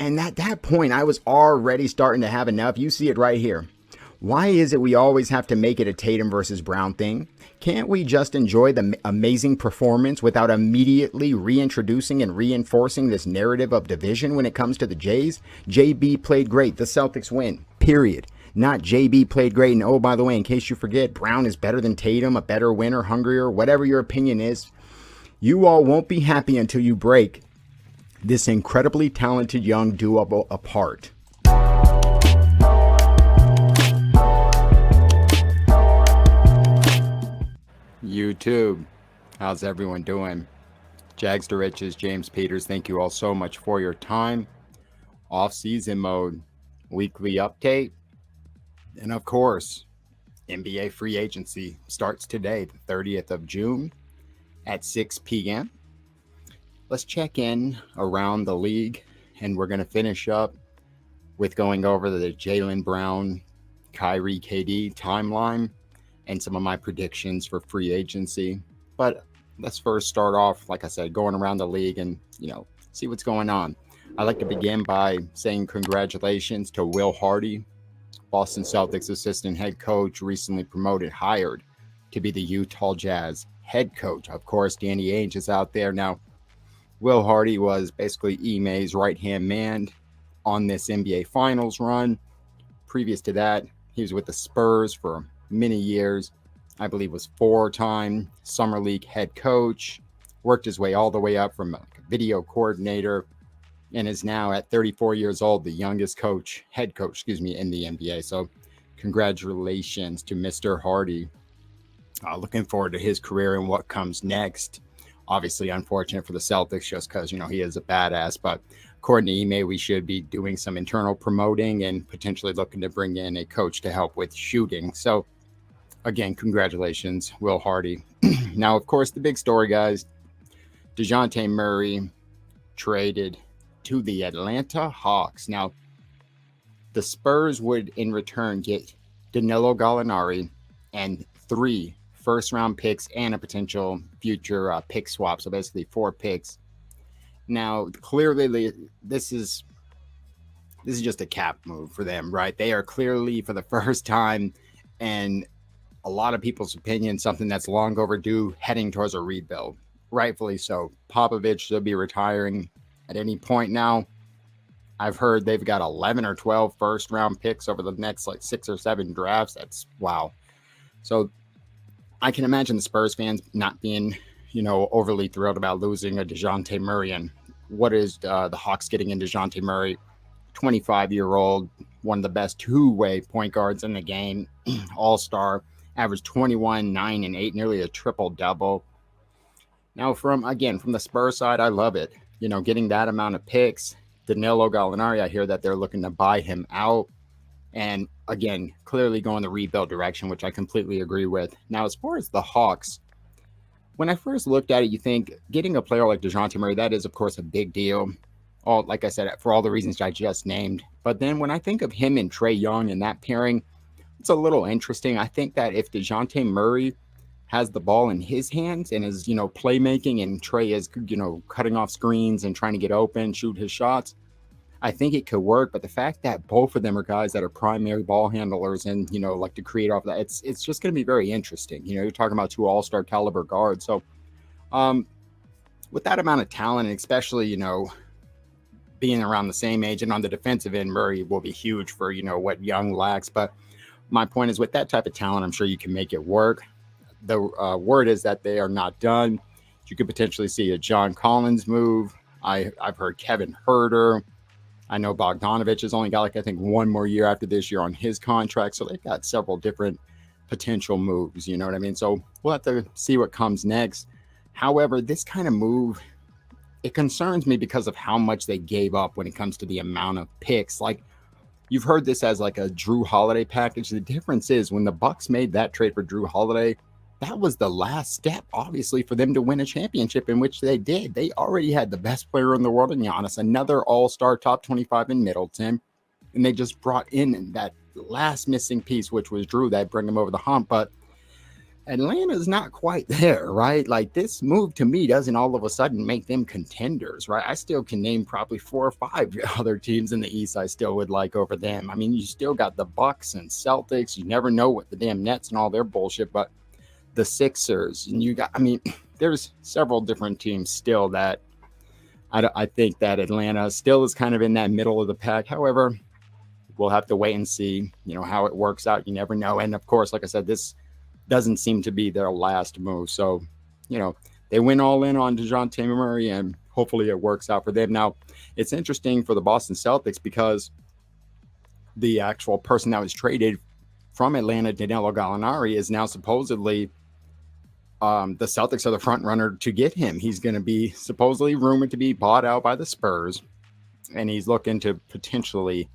And at that point, I was already starting to have enough. You see it right here. Why is it we always have to make it a Tatum versus Brown thing? Can't we just enjoy the amazing performance without immediately reintroducing and reinforcing this narrative of division when it comes to the Jays? JB played great. The Celtics win. Period. Not JB played great. And oh, by the way, in case you forget, Brown is better than Tatum, a better winner, hungrier, whatever your opinion is. You all won't be happy until you break this incredibly talented young duo apart. YouTube, how's everyone doing? Jags to Riches, James Peters, thank you all so much for your time. Off-season mode, weekly update, and of course, NBA free agency starts today, the 30th of June at 6 p.m. Let's check in around the league, and we're going to finish up with going over the Jaylen Brown, Kyrie, KD timeline and some of my predictions for free agency. But let's first start off, like I said, going around the league and, see what's going on. I'd like to begin by saying congratulations to Will Hardy, Boston Celtics assistant head coach, recently hired to be the Utah Jazz head coach. Of course, Danny Ainge is out there now. Will Hardy was basically Ime's right-hand man on this NBA Finals run. Previous to that, he was with the Spurs for many years. I believe was 4-time Summer League head coach. Worked his way all the way up from a video coordinator and is now at 34 years old, the youngest head coach in the NBA. So congratulations to Mr. Hardy. Looking forward to his career and what comes next. Obviously unfortunate for the Celtics just because, he is a badass. But according to Ime, we should be doing some internal promoting and potentially looking to bring in a coach to help with shooting. So again, congratulations, Will Hardy. Now, of course, the big story, guys, Dejounte Murray traded to the Atlanta Hawks. Now, the Spurs would in return get Danilo Gallinari and 3 first-round picks and a potential future pick swap. So basically 4 picks. Now, clearly, this is just a cap move for them, right? They are clearly, for the first time, and a lot of people's opinion, something that's long overdue, heading towards a rebuild. Rightfully so. Popovich should be retiring at any point now. I've heard they've got 11 or 12 first-round picks over the next 6 or 7 drafts. That's wow. So I can imagine the Spurs fans not being, overly thrilled about losing a Dejounte Murray. And what is the Hawks getting in Dejounte Murray? 25-year-old, one of the best two-way point guards in the game, all-star, averaged 21, 9, and 8, nearly a triple-double. Now, from the Spurs side, I love it. Getting that amount of picks. Danilo Gallinari, I hear that they're looking to buy him out. And again, clearly going the rebuild direction, which I completely agree with. Now, as far as the Hawks, when I first looked at it, you think getting a player like Dejounte Murray, that is, of course, a big deal. Like I said, for all the reasons I just named. But then when I think of him and Trae Young and that pairing, it's a little interesting. I think that if Dejounte Murray has the ball in his hands and is, playmaking, and Trae is, cutting off screens and trying to get open, shoot his shots, I think it could work. But the fact that both of them are guys that are primary ball handlers and, like to create off that, it's just going to be very interesting. You're talking about 2 all-star caliber guards. So with that amount of talent, and especially, being around the same age, and on the defensive end, Murray will be huge for, what Young lacks. But my point is, with that type of talent, I'm sure you can make it work. The word is that they are not done. You could potentially see a John Collins move. I've heard Kevin Huerter. I know Bogdanovich has only got, I think, 1 more year after this year on his contract. So they've got several different potential moves. You know what I mean? So we'll have to see what comes next. However, this kind of move, it concerns me because of how much they gave up when it comes to the amount of picks. Like, you've heard this as like a Drew Holiday package. The difference is when the Bucks made that trade for Drew Holiday, that was the last step, obviously, for them to win a championship, in which they did. They already had the best player in the world in Giannis, another all-star top 25 in Middleton, and they just brought in that last missing piece, which was Drew, that bring him over the hump. But Atlanta's not quite there, right? Like this move to me doesn't all of a sudden make them contenders, right? I still can name probably 4 or 5 other teams in the East I still would like over them. I mean, you still got the Bucks and Celtics. You never know what the damn Nets and all their bullshit, but the Sixers and you got, I mean, there's several different teams still that I think that Atlanta still is kind of in that middle of the pack. However, we'll have to wait and see, how it works out. You never know. And of course, like I said, this doesn't seem to be their last move. So, they went all in on Dejounte Murray and hopefully it works out for them. Now, it's interesting for the Boston Celtics because the actual person that was traded from Atlanta, Danilo Gallinari, is now supposedly the Celtics are the front runner to get him. He's going to be supposedly rumored to be bought out by the Spurs, and he's looking to potentially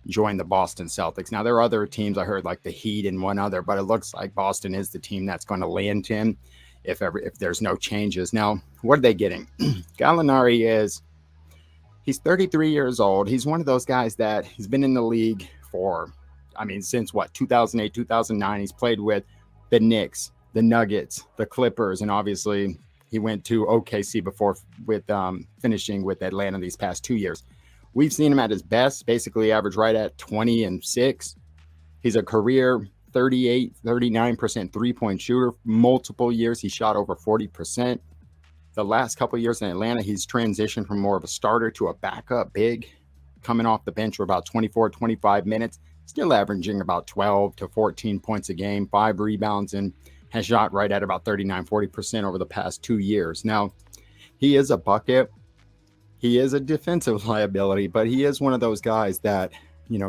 join the Boston Celtics. Now, there are other teams I heard like the Heat and one other, but it looks like Boston is the team that's going to land him if there's no changes. Now, what are they getting? Gallinari he's 33 years old. He's one of those guys that he's been in the league for, since 2008, 2009. He's played with the Knicks, the Nuggets, the Clippers, and obviously he went to OKC before with finishing with Atlanta these past 2 years. We've seen him at his best, basically average right at 20 and 6. He's a career 38, 39% three-point shooter. Multiple years, he shot over 40%. The last couple of years in Atlanta, he's transitioned from more of a starter to a backup big, coming off the bench for about 24, 25 minutes, still averaging about 12 to 14 points a game, 5 rebounds, and has shot right at about 39, 40% over the past 2 years. Now, he is a bucket. He is a defensive liability, but he is one of those guys that,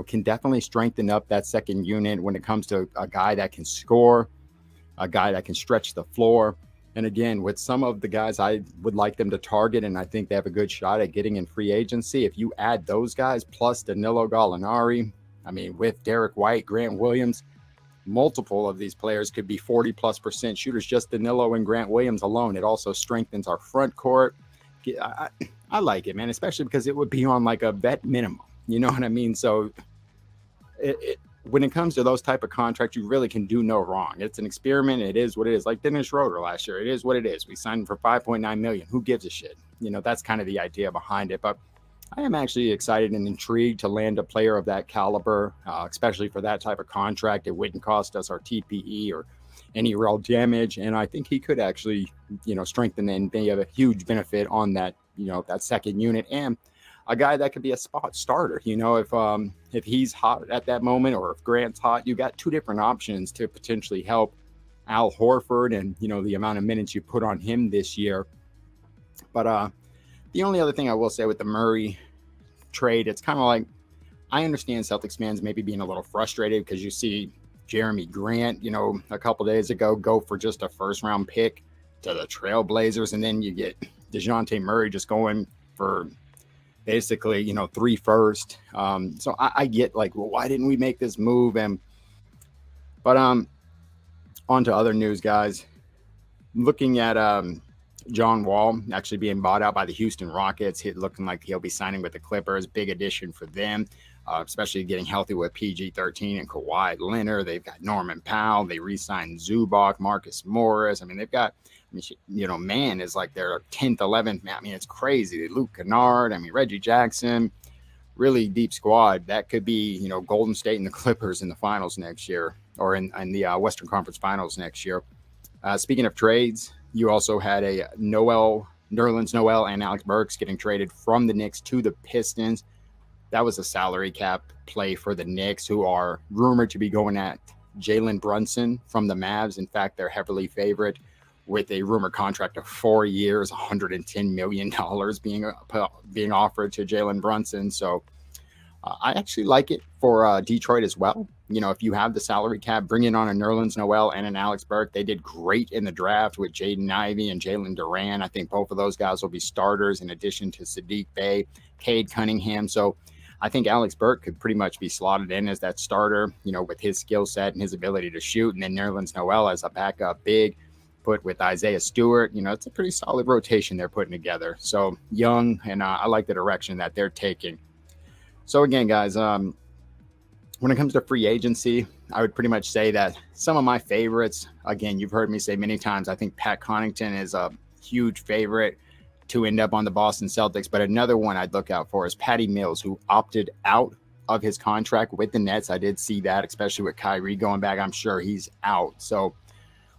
can definitely strengthen up that second unit when it comes to a guy that can score, a guy that can stretch the floor. And again, with some of the guys I would like them to target, and I think they have a good shot at getting in free agency, if you add those guys plus Danilo Gallinari, with Derek White, Grant Williams, multiple of these players could be 40+% shooters, just Danilo and Grant Williams alone. It also strengthens our front court. I like it, man, especially because it would be on like a vet minimum. You know what I mean? So when it comes to those type of contracts, you really can do no wrong. It's an experiment. It is what it is. Like Dennis Schroeder last year, it is what it is. We signed him for $5.9 million. Who gives a shit? That's kind of the idea behind it. But I am actually excited and intrigued to land a player of that caliber, especially for that type of contract. It wouldn't cost us our TPE or any real damage. And I think he could actually, strengthen and be a huge benefit on that, that second unit, and a guy that could be a spot starter. If he's hot at that moment, or if Grant's hot, you got 2 different options to potentially help Al Horford and, the amount of minutes you put on him this year. But the only other thing I will say with the Murray trade, it's kind of like, I understand Celtics fans maybe being a little frustrated because you see Jeremy Grant, a couple days ago go for just a first-round pick to the Trailblazers, and then you get Dejounte Murray just going for basically, 3 first. So I get like, well, why didn't we make this move? But on to other news, guys. Looking at John Wall actually being bought out by the Houston Rockets, looking like he'll be signing with the Clippers. Big addition for them, especially getting healthy with PG-13 and Kawhi Leonard. They've got Norman Powell. They re-signed Zubac, Marcus Morris. They've got, man is like their 10th, 11th. It's crazy. Luke Kennard, Reggie Jackson, really deep squad. That could be, Golden State and the Clippers in the finals next year, or in the Western Conference Finals next year. Speaking of trades, you also had a Nerlens Noel and Alex Burks getting traded from the Knicks to the Pistons. That was a salary cap play for the Knicks, who are rumored to be going at Jaylen Brunson from the Mavs. In fact, they're heavily favored with a rumored contract of 4 years, $110 million being offered to Jaylen Brunson. So I actually like it for Detroit as well. If you have the salary cap, bring in on a Nerlens Noel and an Alex Burke. They did great in the draft with Jaden Ivey and Jalen Duran. I think both of those guys will be starters in addition to Sadiq Bey, Cade Cunningham. So I think Alex Burke could pretty much be slotted in as that starter, with his skill set and his ability to shoot. And then Nerlens Noel as a backup big, put with Isaiah Stewart. It's a pretty solid rotation they're putting together. So young, and I like the direction that they're taking. So again, guys, when it comes to free agency, I would pretty much say that some of my favorites, again, you've heard me say many times, I think Pat Connaughton is a huge favorite to end up on the Boston Celtics. But another one I'd look out for is Patty Mills, who opted out of his contract with the Nets. I did see that, especially with Kyrie going back. I'm sure he's out. So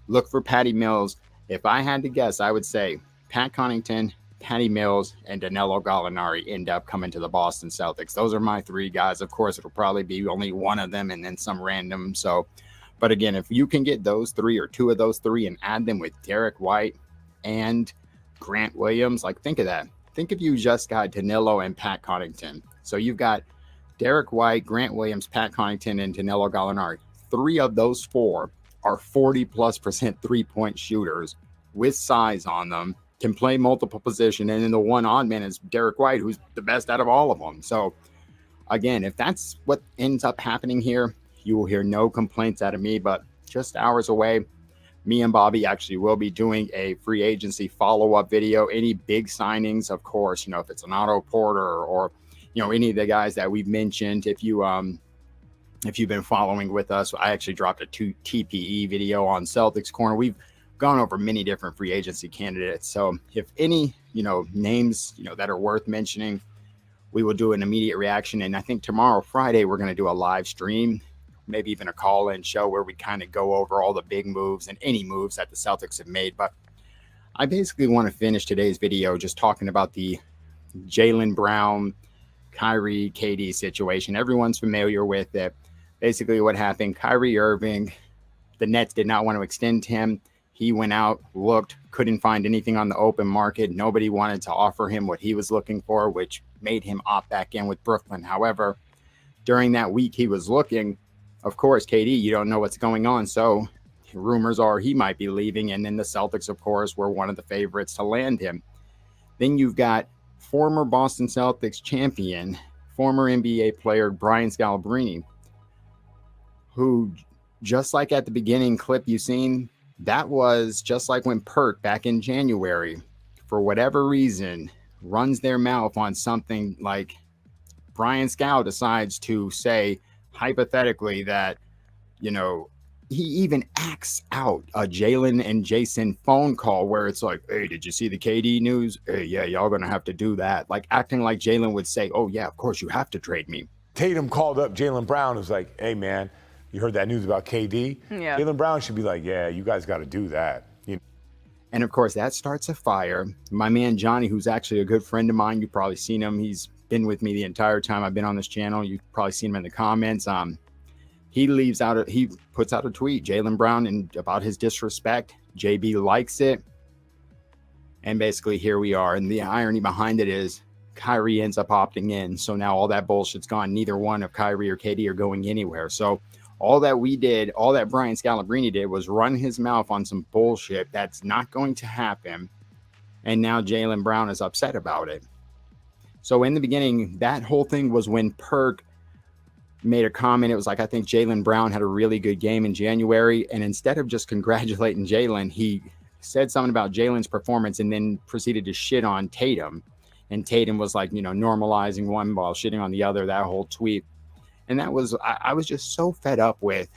look for Patty Mills. If I had to guess, I would say Pat Connaughton, Patty Mills, and Danilo Gallinari end up coming to the Boston Celtics. Those are my three guys. Of course, it'll probably be only one of them and then some random. So, but again, if you can get those three or two of those three and add them with Derek White and Grant Williams, like think of that. Think if you just got Danilo and Pat Connaughton. So you've got Derek White, Grant Williams, Pat Connaughton, and Danilo Gallinari. Three of those four are 40+% three-point shooters with size on them, can play multiple positions, and then the one odd man is Derek White, who's the best out of all of them. So again, if that's what ends up happening here, you will hear no complaints out of me. But just hours away, me and Bobby actually will be doing a free agency follow-up video. Any big signings, of course, if it's an Otto Porter or any of the guys that we've mentioned. If you've been following with us, I actually dropped a TPE video on Celtics Corner. We've gone over many different free agency candidates. So if any, names, that are worth mentioning, we will do an immediate reaction. And I think tomorrow, Friday, we're going to do a live stream, maybe even a call-in show where we kind of go over all the big moves and any moves that the Celtics have made. But I basically want to finish today's video just talking about the Jaylen Brown, Kyrie, KD situation. Everyone's familiar with it. Basically what happened, Kyrie Irving, the Nets did not want to extend him. He went out, looked, couldn't find anything on the open market. Nobody wanted to offer him what he was looking for, which made him opt back in with Brooklyn. However, during that week he was looking, of course, KD, you don't know what's going on. So rumors are he might be leaving. And then the Celtics, of course, were one of the favorites to land him. Then you've got former Boston Celtics champion, former NBA player Brian Scalabrine, who, just like at the beginning clip you've seen, that was just like when Perk back in January, for whatever reason, runs their mouth on something like Brian Scal decides to say, hypothetically, that, he even acts out a Jaylen and Jason phone call where it's like, hey, did you see the KD news? Hey, yeah, y'all going to have to do that. Like acting like Jaylen would say, oh, yeah, of course you have to trade me. Tatum called up Jaylen Brown and was like, hey, man, you heard that news about KD? Yeah. Jaylen Brown should be like, yeah, you guys got to do that. And, of course, that starts a fire. My man Johnny, who's actually a good friend of mine, you've probably seen him. He's been with me the entire time I've been on this channel. You've probably seen him in the comments. He puts out a tweet, Jaylen Brown, and about his disrespect. JB likes it. And basically here we are. And the irony behind it is Kyrie ends up opting in. So now all that bullshit's gone. Neither one of Kyrie or KD are going anywhere. So all that Brian Scalabrine did was run his mouth on some bullshit that's not going to happen. And now Jaylen Brown is upset about it. So in the beginning, that whole thing was when Perk made a comment. It was like, I think Jaylen Brown had a really good game in January. And instead of just congratulating Jaylen, he said something about Jaylen's performance and then proceeded to shit on Tatum. And Tatum was like, normalizing one while shitting on the other, that whole tweet. And that was, I was just so fed up with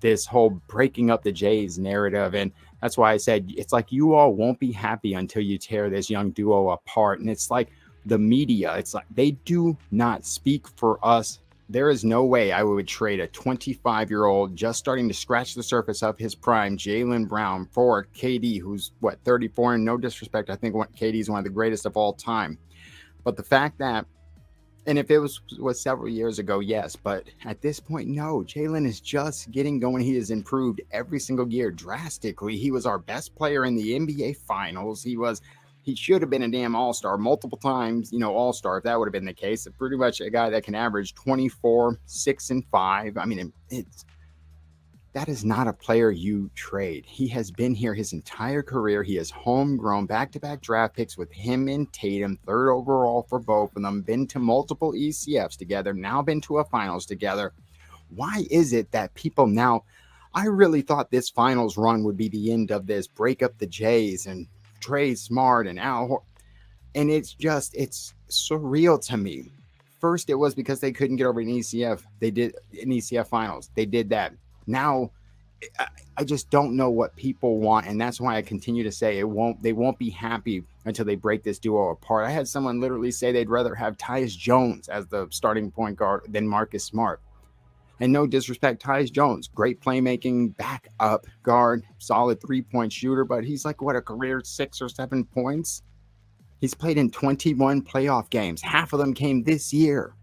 this whole breaking up the Jays narrative. And that's why I said, it's like, you all won't be happy until you tear this young duo apart. And it's like the media, it's like they do not speak for us. There is no way I would trade a 25-year-old just starting to scratch the surface of his prime, Jaylen Brown, for KD, who's 34, and no disrespect, I think KD is one of the greatest of all time. But the fact that, and if it was several years ago, yes, but at this point, no. Jaylen is just getting going. He has improved every single year drastically. He was our best player in the NBA Finals. He should have been a damn all-star multiple times, all-star, if that would have been the case. Pretty much a guy that can average 24, 6, and 5. I mean, that is not a player you trade. He has been here his entire career. He has homegrown back-to-back draft picks with him and Tatum, third overall for both of them, been to multiple ECFs together, now been to a finals together. Why is it that people now, I really thought this finals run would be the end of this, break up the Jays and trade Smart and Al, and it's surreal to me. First, it was because they couldn't get over an ECF. They did an ECF finals. They did that. Now, I just don't know what people want, and that's why I continue to say they won't be happy until they break this duo apart. I had someone literally say they'd rather have Tyus Jones as the starting point guard than Marcus Smart. And no disrespect, Tyus Jones, great playmaking, backup guard, solid three-point shooter, but he's like, what, a career 6 or 7 points? He's played in 21 playoff games. Half of them came this year.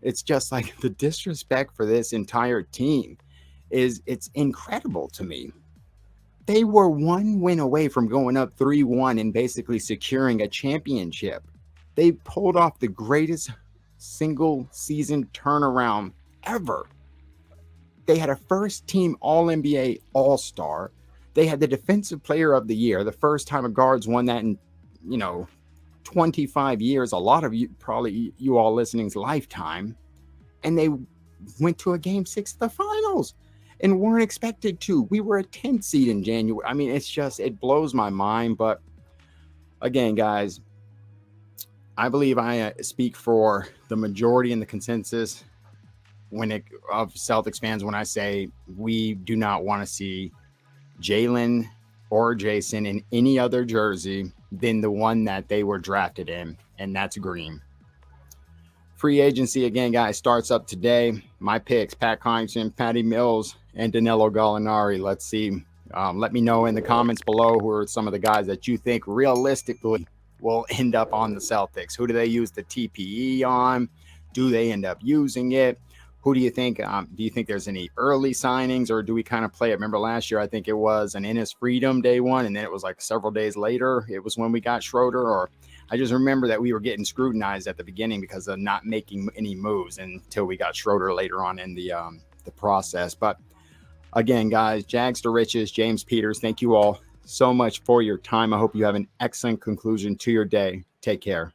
It's just like the disrespect for this entire team it's incredible to me. They were 1 win away from going up 3-1 and basically securing a championship. They pulled off the greatest single season turnaround ever. They had a first team All-NBA All-Star. They had the Defensive Player of the Year, the first time a guard's won that in, 25 years. A lot of you, probably you all listening's lifetime. And they went to a game 6 of the finals and weren't expected to. We were a 10th seed in January. I mean, it blows my mind. But again, guys, I believe I speak for the majority in the consensus of Celtics fans when I say we do not want to see Jaylen or Jason in any other jersey than the one that they were drafted in, and that's green. Free agency, again, guys, starts up today. My picks, Pat Connaughton, Patty Mills, and Danilo Gallinari. Let's see. Let me know in the comments below who are some of the guys that you think realistically will end up on the Celtics. Who do they use the TPE on? Do they end up using it? Who do you think? Do you think there's any early signings, or do we kind of play it? Remember last year, I think it was an Ennis Freedom day one, and then it was like several days later. It was when we got Schroeder, or I just remember that we were getting scrutinized at the beginning because of not making any moves until we got Schroeder later on in the process. But again, guys, Jags to Riches, James Peters, thank you all so much for your time. I hope you have an excellent conclusion to your day. Take care.